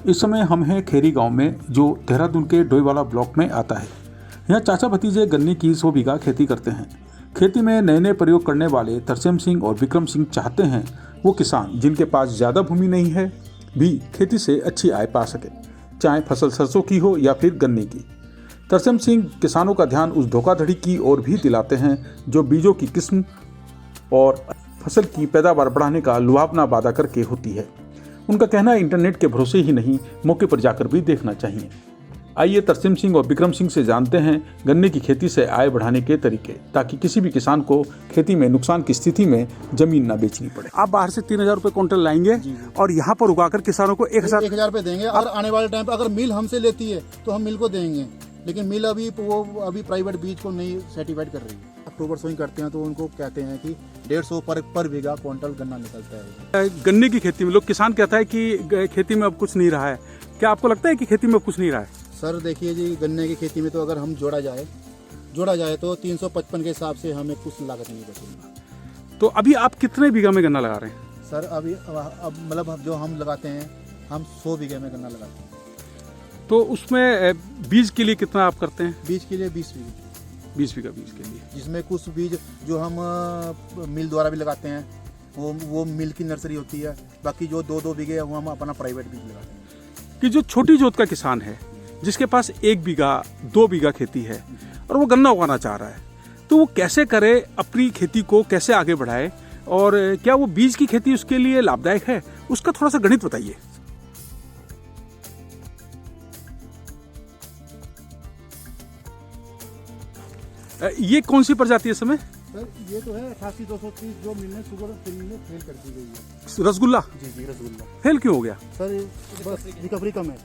इस समय हम हैं खेरी गांव में, जो देहरादून के डोईवाला ब्लॉक में आता है। यहाँ चाचा भतीजे गन्ने की 100 बीघा खेती करते हैं। खेती में नए नए प्रयोग करने वाले तरसेम सिंह और विक्रम सिंह चाहते हैं वो किसान जिनके पास ज़्यादा भूमि नहीं है भी खेती से अच्छी आय पा सके, चाहे फसल सरसों की हो या फिर गन्ने की। तरसेम सिंह किसानों का ध्यान उस धोखाधड़ी की ओर भी दिलाते हैं जो बीजों की किस्म और फसल की पैदावार बढ़ाने का लुभावना वादा करके होती है। उनका कहना है इंटरनेट के भरोसे ही नहीं, मौके पर जाकर भी देखना चाहिए। आइए तरसेम सिंह और विक्रम सिंह से जानते हैं गन्ने की खेती से आय बढ़ाने के तरीके, ताकि किसी भी किसान को खेती में नुकसान की स्थिति में जमीन ना बेचनी पड़े। आप बाहर से 3000 रुपए क्विंटल लाएंगे और यहाँ पर उगाकर किसानों को 1000 रुपए देंगे। और आने वाले टाइम पर अगर मिल हमसे लेती है तो हम मिल को देंगे, लेकिन मिल अभी प्राइवेट बीज को नहीं सर्टिफाइड कर रही है। अक्टूबर सोइंग करते हैं तो उनको कहते हैं कि 150 पर बीघा क्विंटल गन्ना निकलता है। गन्ने की खेती में लोग किसान कहता है कि खेती में अब कुछ नहीं रहा है। क्या आपको लगता है कि खेती में अब कुछ नहीं रहा है? सर देखिए जी, गन्ने की खेती में तो अगर हम जोड़ा जाए तो 355 के हिसाब से हमें कुछ लागत नहीं बचेगी। तो अभी आप कितने बीघा में गन्ना लगा रहे हैं? सर अभी अब मतलब जो हम लगाते हैं, हम 100 बीघे में गन्ना लगाते हैं। तो उसमें बीज के लिए कितना आप करते हैं? बीज के लिए 20 बीघा बीज के लिए, जिसमें कुछ बीज जो हम मिल द्वारा भी लगाते हैं, वो मिल की नर्सरी होती है। बाकी जो 2-2 बीघे वो हम अपना प्राइवेट बीज लगाते हैं। कि जो छोटी जोत का किसान है जिसके पास 1 बीघा 2 बीघा खेती है और वो गन्ना उगाना चाह रहा है, तो वो कैसे करे, अपनी खेती को कैसे आगे बढ़ाए, और क्या वो बीज की खेती उसके लिए लाभदायक है? उसका थोड़ा सा गणित बताइए। ये कौन सी प्रजाति है इस समय? सर ये तो है 88-230 जो मिलने शुगर में फेल कर दी गई है। रसगुल्ला? जी रसगुल्ला फेल क्यों हो गया? सर बस रिकवरी कम है।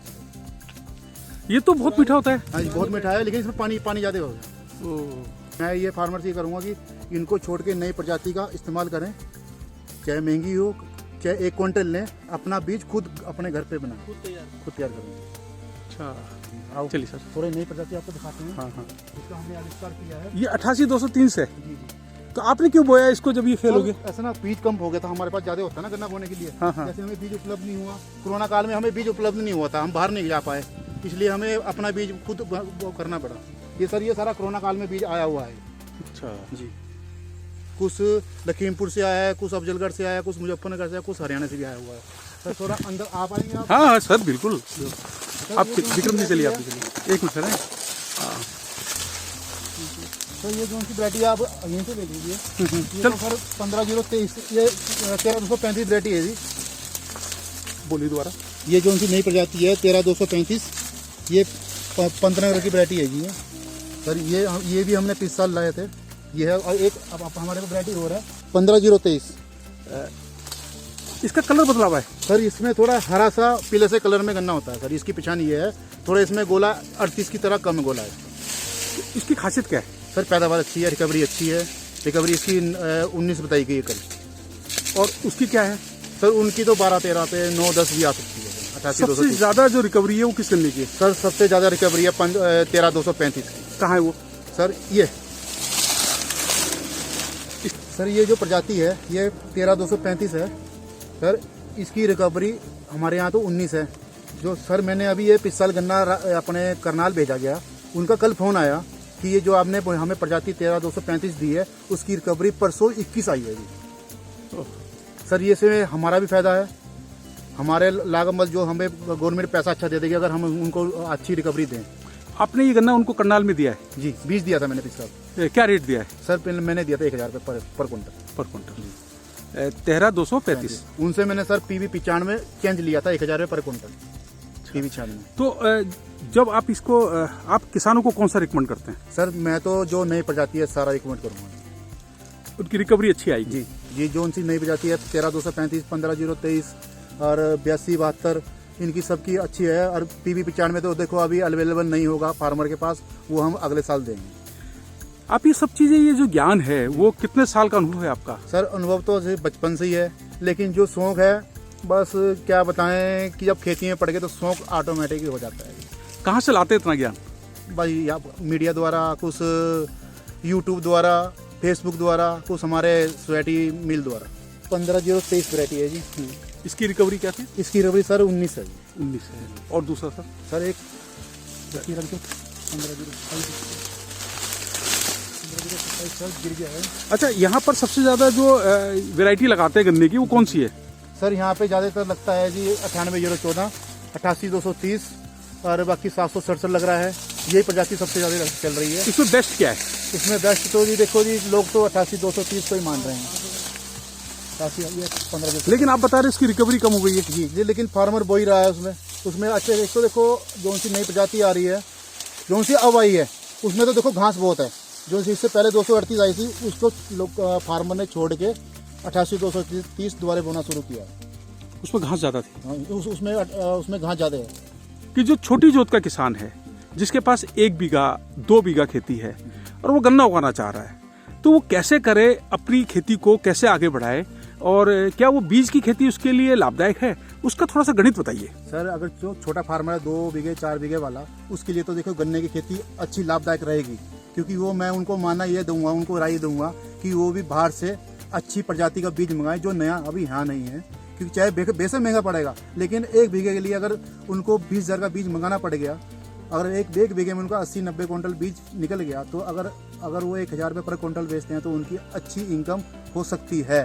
ये तो बहुत मीठा होता है। हाँ जी बहुत मीठा है, लेकिन इसमें पानी ज़्यादा हो गया। मैं ये फार्मर से करूँगा कि इनको छोड़ के नई प्रजाति का इस्तेमाल करें, चाहे महंगी हो, चाहे 1 क्विंटल लें, अपना बीज खुद अपने घर पे बनाएं, खुद तैयार करेंगे। अच्छा चलिए सर, थोड़ी नई प्रजाति आपको दिखाते हैं। हाँ। इसका हमने आविष्कार किया है। ये 88-230 है। जी। तो आपने क्यों बोया इसको जब ये फेल हो गया? ऐसा ना, बीज कम हो गया था, हमारे पास ज्यादा होता है ना गन्ना बोने के लिए। हाँ। जैसे हमें बीज उपलब्ध नहीं हुआ, कोरोना काल में हमें बीज उपलब्ध नहीं हुआ था, हम बाहर नहीं जा पाए, इसलिए हमें अपना बीज खुद करना पड़ा। ये सारा कोरोना काल में बीज आया हुआ है। अच्छा जी, कुछ लखीमपुर से आया है, कुछ अफजलगढ़ से आया है, कुछ मुजफ्फरनगर से आया, कुछ हरियाणा से भी आया हुआ है। सर थोड़ा अंदर आप आएंगे आप? हाँ सर बिल्कुल। आप विक्रम जी चलिए, आप चलिए, एक मिनट सर। तो ये जो सी वैरायटी आप यहीं से ले लीजिए। ये तो सर 15-023, ये 13-235 वैरायटी है जी। बोलिए दोबारा। ये जो सी नई प्रजाति है 13-235, ये 15 नगर की वैरायटी है जी। सर ये भी हमने 30 साल लाए थे। ये है, और एक अब हमारे पास वैरायटी हो रहा है 15-023। इसका कलर बदला हुआ है सर, इसमें थोड़ा हरा सा पीले से कलर में गन्ना होता है सर। इसकी पहचान ये है, थोड़ा इसमें गोला 38 की तरह कम गोला है। इसकी खासियत क्या है? सर पैदावार अच्छी है, रिकवरी अच्छी है। रिकवरी इसकी 19 बताई गई है कल। और उसकी क्या है? सर उनकी तो 12-13 पे 9-10 भी आ सकती है। 88-230। सबसे ज़्यादा जो रिकवरी है वो किस गन्ने की है? सर सबसे ज़्यादा रिकवरी है 13-235 की। कहाँ है वो? सर ये जो प्रजाति है ये 13-235 है। सर इसकी रिकवरी हमारे यहाँ तो 19 है। जो सर मैंने अभी ये पिछले साल गन्ना अपने करनाल भेजा गया, उनका कल फ़ोन आया कि ये जो आपने हमें प्रजाति 13-235 दी है, उसकी रिकवरी परसों 21 आई है जी। सर ये से हमारा भी फ़ायदा है, हमारे लागत जो हमें गवर्नमेंट पैसा अच्छा दे देगी अगर हम उनको अच्छी रिकवरी दें। आपने ये गन्ना उनको करनाल में दिया है? जी, बीज दिया था मैंने पिछले साल। क्या रेट दिया है? सर मैंने दिया था 1000 रुपये पर क्विंटल। 13-235। उनसे मैंने सर PV 95 चेंज लिया था 1000 रुपये पर क्विंटल। PV 96। तो जब आप इसको आप किसानों को कौन सा रिकमेंड करते हैं? सर मैं तो जो नई प्रजाति है सारा रिकमेंड करूँगा। उनकी रिकवरी अच्छी आएगी? जी, ये जो उनसी नई प्रजाति है 13-235, 15-023 और 82-72, इनकी सबकी अच्छी है। और PV 95 तो देखो अभी अवेलेबल नहीं होगा फार्मर के पास, वो हम अगले साल देंगे। आप ये सब चीज़ें, ये जो ज्ञान है वो कितने साल का अनुभव है आपका? सर अनुभव तो बचपन से ही है, लेकिन जो शौक है बस क्या बताएं कि जब खेती में पड़ गए तो शौक ऑटोमेटिक ही हो जाता है। कहाँ से लाते इतना ज्ञान? भाई आप मीडिया द्वारा, कुछ यूट्यूब द्वारा, फेसबुक द्वारा, कुछ हमारे सोसाइटी मिल द्वारा। 15-023 वैरायटी है जी। इसकी रिकवरी क्या थी? इसकी रिकवरी सर 19 है जी। 19 है। और दूसरा सर? सर एक देखिए रख दो 15 सर गिर गया है। अच्छा, यहाँ पर सबसे ज़्यादा जो वैरायटी लगाते हैं गन्ने की वो कौन सी है? सर यहाँ पे ज़्यादातर लगता है जी 98-014, 88-230 और बाकी 767 लग रहा है। यही प्रजाति सबसे ज़्यादा चल रही है। इसमें बेस्ट क्या है? इसमें बेस्ट तो जी देखो जी, लोग तो 88-230 को ही मान रहे हैं। 15। लेकिन आप बता रहे इसकी रिकवरी कम हो गई है। जी, लेकिन फार्मर बो ही रहा है उसमें अच्छे। एक तो देखो जो सी नई प्रजाति आ रही है, जो सी अब आई है, उसमें तो देखो घास बहुत है। जो सी इससे पहले 238 आई थी, उसको लोग फार्मर ने छोड़ के 88-230 दोबारा बोना शुरू किया। उसमें घास ज़्यादा थी। हाँ, उसमें घास ज़्यादा है। कि जो छोटी जोत का किसान है, जिसके पास 1 बीघा 2 बीघा खेती है और वो गन्ना उगाना चाह रहा है, तो वो कैसे करे, अपनी खेती को कैसे आगे बढ़ाए, और क्या वो बीज की खेती उसके लिए लाभदायक है? उसका थोड़ा सा गणित बताइए। सर अगर जो छोटा फार्मर है 2 बीघे 4 बीघे वाला, उसके लिए तो देखो गन्ने की खेती अच्छी लाभदायक रहेगी। क्योंकि वो मैं उनको मानना ये दूंगा, उनको राय दूंगा कि वो भी बाहर से अच्छी प्रजाति का बीज मंगाए जो नया अभी यहाँ नहीं है। क्योंकि चाहे बेशक महंगा पड़ेगा, लेकिन 1 बीघे के लिए अगर उनको 20,000 का बीज मंगाना पड़ गया, अगर एक बीघे में उनका 80-90 क्विंटल बीज निकल गया, तो अगर वो 1,000 रुपये पर क्विंटल बेचते हैं तो उनकी अच्छी इनकम हो सकती है।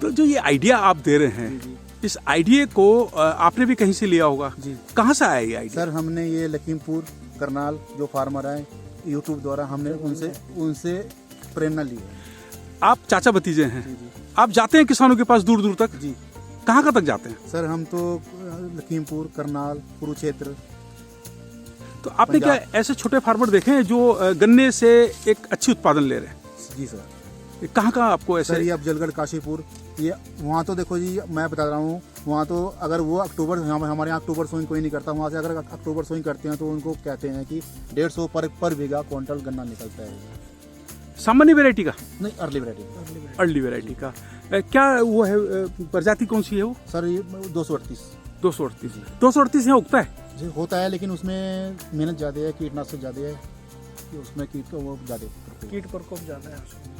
तो जो ये आइडिया आप दे रहे हैं, जी। इस आइडिया को आपने भी कहीं से लिया होगा। जी। कहाँ से आया ये आइडिया? सर हमने ये लखीमपुर करनाल जो फार्मर है, यूट्यूब द्वारा हमने उनसे प्रेरणा ली है। आप चाचा भतीजे हैं। जी। आप जाते हैं किसानों के पास दूर दूर तक? जी। कहाँ तक जाते हैं? सर हम तो लखीमपुर, करनाल, कुरुक्षेत्र। तो आपने क्या ऐसे छोटे फार्मर देखे हैं जो गन्ने से एक अच्छी उत्पादन ले रहे हैं? जी सर। कहाँ आपको ऐसे? सर ये अफजलगढ़, काशीपुर, ये वहाँ तो देखो जी, मैं बता रहा हूँ, वहाँ तो अगर वो अक्टूबर, हमारे यहाँ अक्टूबर सोइंग कोई नहीं करता, वहाँ से अगर अक्टूबर सोइंग करते हैं तो उनको कहते हैं कि 150 पर बीघा क्विंटल गन्ना निकलता है। सामान्य वैरायटी का? नहीं, अर्ली वैरायटी। अर्ली वैरायटी का। क्या वो है, प्रजाति कौन सी है वो? सर ये 238। 238 यहाँ उगता है जी, होता है, लेकिन उसमें मेहनत ज़्यादा है, कीटनाशक ज़्यादा है, उसमें कीट को वो ज़्यादा, कीट प्रकोप ज़्यादा है।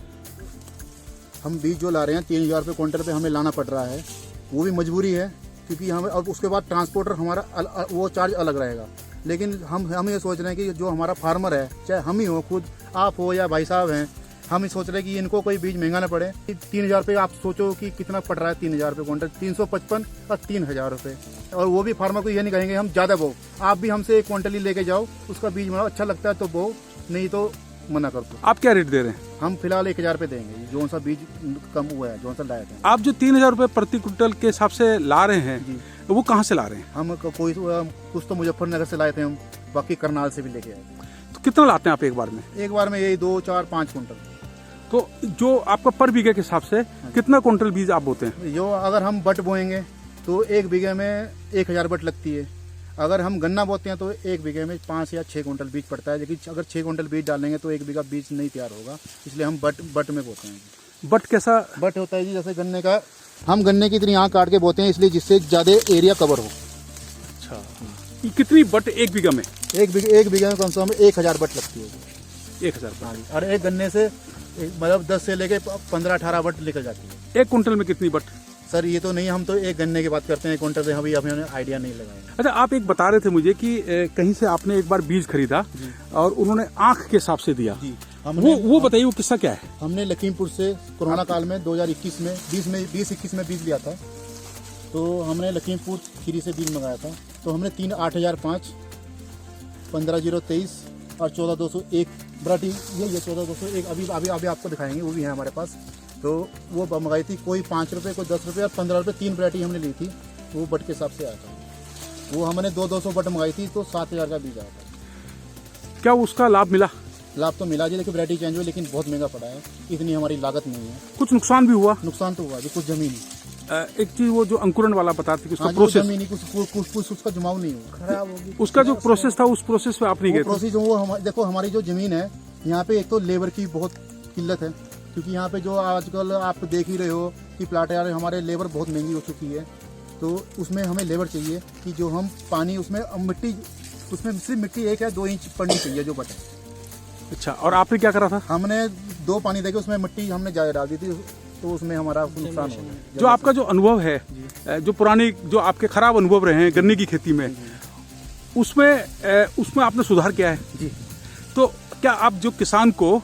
हम बीज जो ला रहे हैं 3,000 रुपये क्विंटल पे हमें लाना पड़ रहा है, वो भी मजबूरी है। क्योंकि हमें, और उसके बाद ट्रांसपोर्टर हमारा वो चार्ज अलग रहेगा। लेकिन हम ये सोच रहे हैं कि जो हमारा फार्मर है, चाहे हम ही हो, खुद आप हो या भाई साहब हैं, हम ही सोच रहे हैं कि इनको कोई बीज महंगा ना पड़े। 3,000 रुपये आप सोचो कि कितना पड़ रहा है। 3,000 रुपये क्विंटल, 355 और 3,000 रुपये। और वो भी फार्मर को ये नहीं कहेंगे हम ज़्यादा बो, आप भी हमसे 1 क्विंटल ही लेके जाओ, उसका बीज बनाओ, अच्छा लगता है तो बो, नहीं तो मना कर दो। आप क्या रेट दे रहे हैं? हम फिलहाल 1,000 रुपये देंगे, जो सा बीज कम हुआ है, जो सा लाया था। आप जो 3,000 रुपये प्रति क्विंटल के हिसाब से ला रहे हैं, जी। वो कहाँ से ला रहे हैं? हम कुछ तो मुजफ्फरनगर से लाए थे, हम बाकी करनाल से भी लेके आए थे। तो कितना लाते हैं आप एक बार में? एक बार में यही 2, 4, 5 क्विंटल। तो जो आपका पर बीघे के हिसाब से कितना क्विंटल बीज आप बोते हैं? जो अगर हम बट बोएंगे तो 1 बीघे में 1,000 बट लगती है। अगर हम गन्ना बोते हैं तो 1 बीघे में 5 या 6 क्विंटल बीज पड़ता है। लेकिन अगर 6 क्विंटल बीज डालेंगे तो 1 बीघा बीज नहीं तैयार होगा, इसलिए हम बट में बोते हैं। बट कैसा बट होता है जी, जैसे गन्ने का, हम गन्ने की इतनी यहाँ काट के बोते हैं, इसलिए जिससे ज़्यादा एरिया कवर हो। अच्छा, कितनी बट 1 बीघा में? 1 बीघे में कम से कम 1,000 बट लगती है। 1,000 और एक गन्ने से मतलब 10 से लेके 15-18 बट निकल जाती है। 1 क्विंटल में कितनी बट? सर ये तो नहीं, हम तो एक गन्ने की बात करते हैं, क्विंटल से अभी हमें आइडिया नहीं लगाया। अच्छा, आप एक बता रहे थे मुझे कि कहीं से आपने एक बार बीज खरीदा और उन्होंने आंख के हिसाब से दिया। जी, वो बताइए, वो किस्सा क्या है? हमने लखीमपुर से कोरोना काल में 2021 में 20-21 में बीज लिया था। तो हमने लखीमपुर खीरी से बीज मंगाया था। तो हमने 8,005, 15,023 और 14,201 वैरायटी, ये 14,201 अभी आपको दिखाएंगे, वो भी है हमारे पास। तो वो मंगाई थी, कोई 5 रुपये, कोई 10 रुपये और 15 रुपये, 3 वैरायटी हमने ली थी। वो बट के हिसाब से आया था। वो हमने 200 बट मंगाई थी, तो 7,000 का बीज आया था। क्या उसका लाभ मिला? लाभ तो मिला जी, लेकिन वैरायटी चेंज हुई, लेकिन बहुत महंगा पड़ा है, इतनी हमारी लागत नहीं है। कुछ नुकसान भी हुआ? नुकसान तो हुआ जी, कुछ जमीन, एक चीज वो जो अंकुरन वाला बताते कि उसका हाँ, प्रोसेस, जमीन ही कुछ उसका जमाव नहीं हुआ, खराब होगी। उसका जो प्रोसेस था, उस प्रोसेस पे आप नहीं गए? प्रोसेस वो देखो, हमारी जो जमीन है यहाँ पे, एक तो लेबर की बहुत किल्लत है। क्योंकि यहाँ पे जो आजकल आप देख ही रहे हो कि प्लाट यार, हमारे लेबर बहुत महंगी हो चुकी है। तो उसमें हमें लेबर चाहिए कि जो हम पानी, उसमें मिट्टी, उसमें सिर्फ मिट्टी 1 या 2 इंच पड़नी चाहिए जो बटे। अच्छा, और आपने क्या करा था? हमने 2 पानी देके उसमें मिट्टी हमने ज़्यादा डाल दी थी, तो उसमें हमारा नुकसान होगा। जो आपका जो अनुभव है, जो पुराने जो आपके खराब अनुभव रहे हैं गन्ने की खेती में, उसमें आपने सुधार किया है जी। तो क्या आप जो किसान को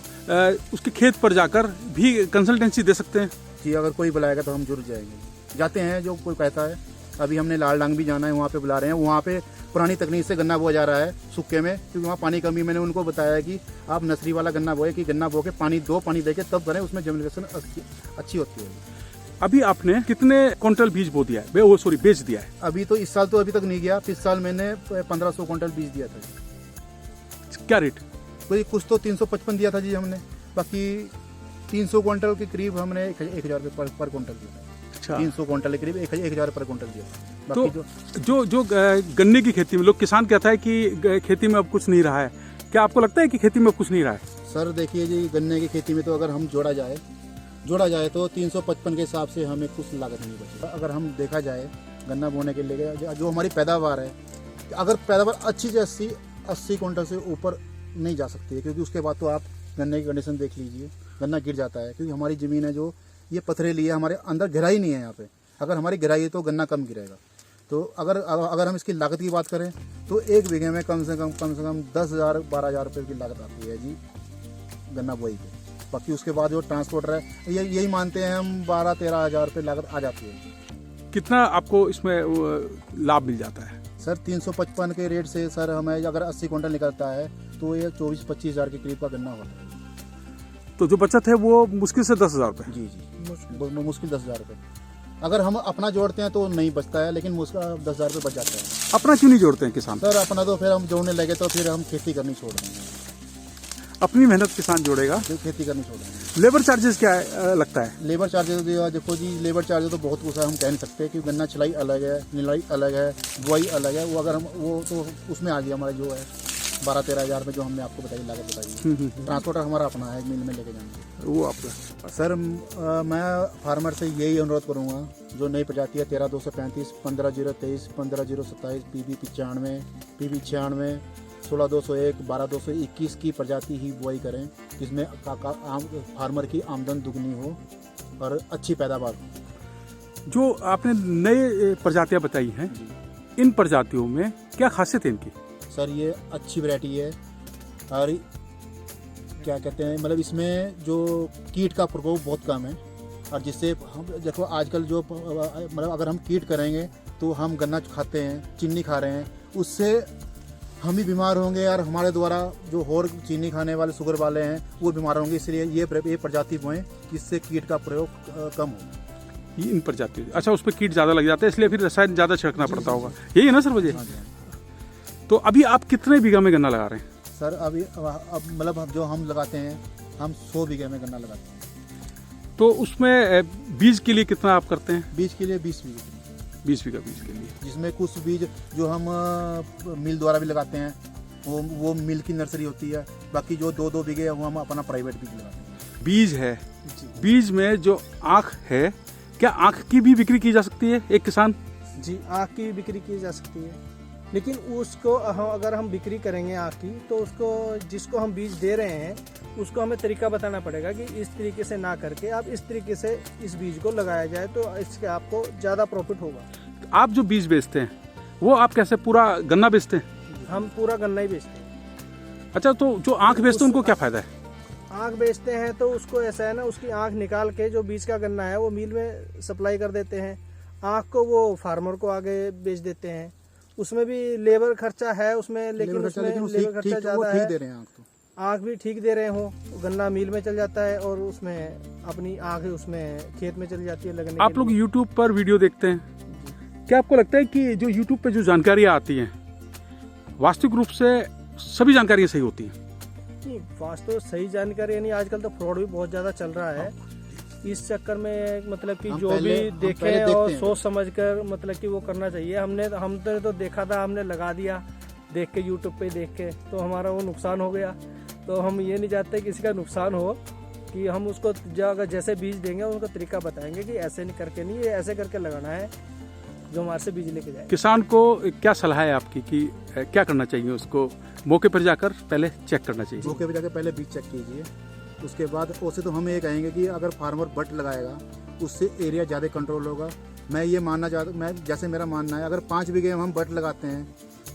उसके खेत पर जाकर भी कंसल्टेंसी दे सकते हैं? जी, अगर कोई बुलाएगा तो हम जरूर जाएंगे, जाते हैं। जो कोई कहता है, अभी हमने लाल डांग भी जाना है, वहाँ पे बुला रहे हैं। वहाँ पे पुरानी तकनीक से गन्ना बोया जा रहा है सूखे में, क्योंकि वहाँ पानी कमी। मैंने उनको बताया कि आप नर्सरी वाला गन्ना बोए, कि गन्ना बो के पानी दे के तब करें, उसमें जर्मिनेशन अच्छी होती है। अभी आपने कितने क्विंटल बीज बो दिया है, बेच दिया है? अभी तो इस साल तो अभी तक नहीं गया। इस साल मैंने 1500 क्विंटल बीज दिया था। क्या रेट? कोई कुछ तो 355 दिया था जी हमने, बाकी 300 क्विंटल के करीब हमने 1000 रुपये पर क्विंटल दिया। अच्छा। 300 क्विंटल के करीब 1000 पर क्विंटल दिया। तो बाकी जो गन्ने की खेती में लोग किसान कहता है कि खेती में अब कुछ नहीं रहा है, क्या आपको लगता है कि खेती में अब कुछ नहीं रहा है? सर देखिए जी, गन्ने की खेती में तो अगर हम जोड़ा जाए तो 355 के हिसाब से हमें कुछ लागत नहीं बची। अगर हम देखा जाए गन्ना बोने के लिए जो हमारी पैदावार है, अगर पैदावार अच्छी से 80 क्विंटल से ऊपर नहीं जा सकती है, क्योंकि उसके बाद तो आप गन्ने की कंडीशन देख लीजिए, गन्ना गिर जाता है। क्योंकि हमारी ज़मीन है जो ये पथरीली है, हमारे अंदर गहराई नहीं है यहाँ पे। अगर हमारी गहराई है तो गन्ना कम गिरेगा। तो अगर हम इसकी लागत की बात करें तो 1 बीघे में कम से कम 10,000-12,000 रुपये की लागत आती है जी गन्ना बोई की। बाकी उसके बाद जो ट्रांसपोर्टर है, यही मानते हैं हम 12-13 हज़ार रुपये लागत आ जाती है। कितना आपको इसमें लाभ मिल जाता है? सर 355 के रेट से सर हमें अगर 80 क्विंटल निकलता है तो ये 24-25 हज़ार के करीब का गन्ना होता है। तो जो बचत है वो मुश्किल से 10,000 रुपये? जी, मुश्किल 10,000 रुपये। अगर हम अपना जोड़ते हैं तो नहीं बचता है, लेकिन 10,000 रुपये बच जाता है। अपना क्यों नहीं जोड़ते हैं किसान? सर अपना तो फिर हम जोड़ने लगे तो फिर हम खेती करनी छोड़ देंगे। अपनी मेहनत किसान जोड़ेगा, फिर खेती करनी छोड़ देंगे। लेबर चार्जेस क्या लगता है? लेबर चार्जेस देखो जी, लेबर चार्जेस तो बहुत कुछ है, हम कह नहीं सकते कि गन्ना छिलाई अलग है, निलाई अलग है, बुआई अलग है। वो अगर हम वो तो उसमें आ गया हमारा जो है 12-13 हज़ार रुपये जो हमने आपको बताई लागत बताई। ट्रांसपोर्टर हमारा अपना है, मिल में लेके जाना वो आपका। सर मैं फार्मर से यही अनुरोध करूँगा, जो नई प्रजाति है 13-235, 15-023, 15-027, PB 95, PB 96, 16-201, 12-221 की प्रजाति ही बुआई करें, जिसमें फार्मर की आमदन दुगनी हो और अच्छी पैदावार हो। जो आपने नए प्रजातियां बताई हैं, इन प्रजातियों में क्या खासियत है इनकी? सर ये अच्छी वैरायटी है और क्या कहते हैं, मतलब इसमें जो कीट का प्रकोप बहुत कम है। और जिससे हम देखो आजकल जो मतलब अगर हम कीट करेंगे तो हम गन्ना खाते हैं, चीनी खा रहे हैं, उससे हम भी बीमार होंगे और हमारे द्वारा जो और चीनी खाने वाले शुगर वाले हैं वो बीमार होंगे। इसलिए ये प्रजाति बोएं जिससे कीट का प्रयोग कम हो। इन प्रजातियों, अच्छा, उस पर कीट ज़्यादा लग जाते हैं इसलिए फिर रसायन ज़्यादा छिड़कना पड़ता होगा, यही है ना सर वजह? हाँ जी। तो अभी आप कितने बीघा में गन्ना लगा रहे हैं? सर अभी अब मतलब जो हम लगाते हैं, हम 100 बीघे में गन्ना लगाते हैं। तो उसमें बीज के लिए कितना आप करते हैं? बीज के लिए 20 बीघे, 20 बीघा बीज के लिए, जिसमें कुछ बीज जो हम मिल द्वारा भी लगाते हैं, वो मिल की नर्सरी होती है। बाकी जो 2-2 बीघे वो हम अपना प्राइवेट बीज लगाते हैं। बीज है, बीज में जो आँख है, क्या आँख की भी बिक्री की जा सकती है एक किसान? जी, आँख की बिक्री की जा सकती है, लेकिन उसको अगर हम बिक्री करेंगे आँख की, तो उसको जिसको हम बीज दे रहे हैं उसको हमें तरीका बताना पड़ेगा कि इस तरीके से ना करके आप इस तरीके से इस बीज को लगाया जाए, तो इसके आपको ज़्यादा प्रॉफिट होगा। आप जो बीज बेचते हैं वो आप कैसे पूरा गन्ना बेचते हैं? हम पूरा गन्ना ही बेचते हैं। अच्छा, तो जो आँख बेचते हैं उनको क्या फ़ायदा है? आँख बेचते हैं तो उसको ऐसा है ना, उसकी आँख निकाल के जो बीज का गन्ना है वो मिल में सप्लाई कर देते हैं, आँख को वो फार्मर को आगे बेच देते हैं। उसमें भी लेबर खर्चा है उसमें, लेकिन उसमें लेबर खर्चा ज़्यादा है। दे रहे हैं आँख भी ठीक दे रहे हो, गन्ना मिल में चल जाता है और उसमें अपनी आँख उसमें खेत में चल जाती है लगने। आप लोग यूट्यूब पर वीडियो देखते हैं, क्या आपको लगता है कि जो यूट्यूब पे जो जानकारियाँ आती हैं वास्तविक रूप से सभी जानकारियाँ सही होती हैं? नहीं, वास्तव सही जानकारी यानी आजकल तो फ्रॉड भी बहुत ज़्यादा चल रहा है। इस चक्कर में मतलब कि जो भी देखें और सोच समझ कर मतलब कि वो करना चाहिए। हमने तो देखा था, हमने लगा दिया देख के, यूट्यूब पे देख के, तो हमारा वो नुकसान हो गया। तो हम ये नहीं चाहते किसी का नुकसान हो, कि हम उसको अगर जैसे बीज देंगे उनको तरीका बताएंगे कि ऐसे नहीं करके, नहीं ये ऐसे करके लगाना है, जो हमारे से बीज लेके जाए। किसान को क्या सलाह है आपकी कि क्या करना चाहिए? उसको मौके पर जाकर पहले चेक करना चाहिए? मौके पर जाकर पहले बीज चेक कीजिए, उसके बाद उससे तो हम ये कहेंगे कि अगर फार्मर बट लगाएगा उससे एरिया ज़्यादा कंट्रोल होगा। मैं ये मानना चाहता, मैं जैसे मेरा मानना है, अगर 5 बीघे में हम बट लगाते हैं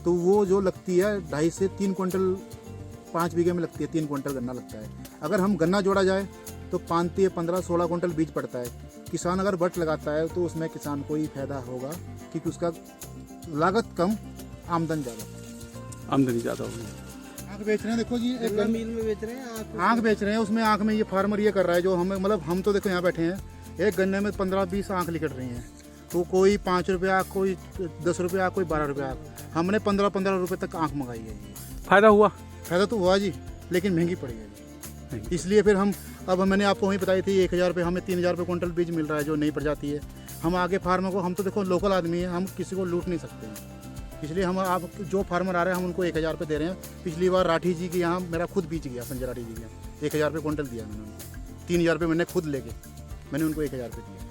तो वो जो लगती है 2.5 से 3 क्विंटल, 5 बीघे में लगती है 3 क्विंटल गन्ना लगता है। अगर हम गन्ना जोड़ा जाए तो 15-16 क्विंटल बीज पड़ता है। किसान अगर बट लगाता है तो उसमें किसान को ही फायदा होगा, क्योंकि उसका लागत कम, आमदन ज़्यादा, आमदनी ज़्यादा होगी। आँख बेच रहे हैं, देखो जी, एक मिल में बेच रहे हैं, आँख बेच रहे हैं, उसमें आँख में ये फार्मर ये कर रहा है जो हमें, मतलब हम तो देखो यहाँ बैठे हैं, एक गन्ने में 15-20 आँख निकल रही हैं, तो कोई 5 रुपये आँख, कोई 10 रुपये आँख, कोई 12 रुपये आँख। हमने 15-15 रुपये तक आँख मंगाई है। फायदा हुआ? फायदा तो हुआ जी, लेकिन महंगी पड़ी है जी। इसलिए फिर हम, अब मैंने आपको वहीं बताई थी 1000 रुपये, हमें 3000 रुपये क्विंटल बीज मिल रहा है जो नई प्रजाति है। हम आगे फार्मर को, हम तो देखो लोकल आदमी हैं, हम किसी को लूट नहीं सकते हैं, इसलिए हम, आप जो फार्मर आ रहे हैं हम उनको 1000 रुपये दे रहे हैं। पिछली बार राठी जी के यहाँ मेरा खुद बीज गया, संजय राठी जी के यहाँ 1000 रुपये क्विंटल दिया मैंने उनको, 3000 रुपये मैंने खुद लेके मैंने उनको 1000 रुपये दिया।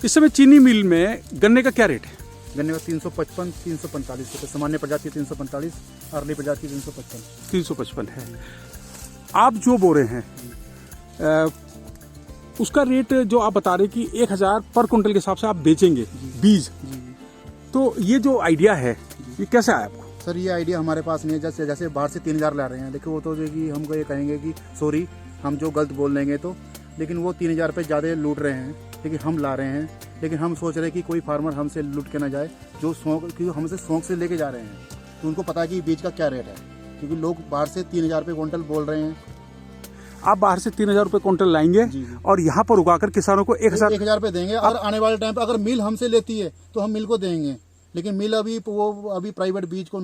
इस समय चीनी मिल में गन्ने का क्या रेट है? गन्ने का 355-345 रुपये, सामान्य प्रजाति 345, अर्ली प्रजाति 355। 355 है। आप जो बो रहे हैं उसका रेट जो आप बता रहे कि 1000 पर क्विंटल के हिसाब से आप बेचेंगे बीज, तो ये जो आइडिया है ये कैसे आया आपको? सर ये आइडिया हमारे पास नहीं है। जैसे बाहर से 3000 ला रहे हैं, देखो वो तो जो कि हमको ये कहेंगे कि सॉरी हम जो गलत बोल लेंगे तो, लेकिन वो 3000 रुपये ज़्यादा लूट रहे हैं, लेकिन हम ला रहे हैं। लेकिन हम सोच रहे हैं कि कोई फार्मर हमसे लूट के ना जाए, जो शौक, क्योंकि हमसे शौक से लेके जा रहे हैं, तो उनको पता है कि बीज का क्या रेट है, क्योंकि लोग बाहर से 3000 रुपये क्विंटल बोल रहे हैं। आप बाहर से 3000 रुपये क्विंटल लाएंगे और यहाँ पर उगाकर किसानों को 1000 रुपये देंगे। और आने वाले टाइम पर अगर मिल हमसे लेती है तो हम मिल को देंगे, लेकिन मिल अभी प्राइवेट बीज को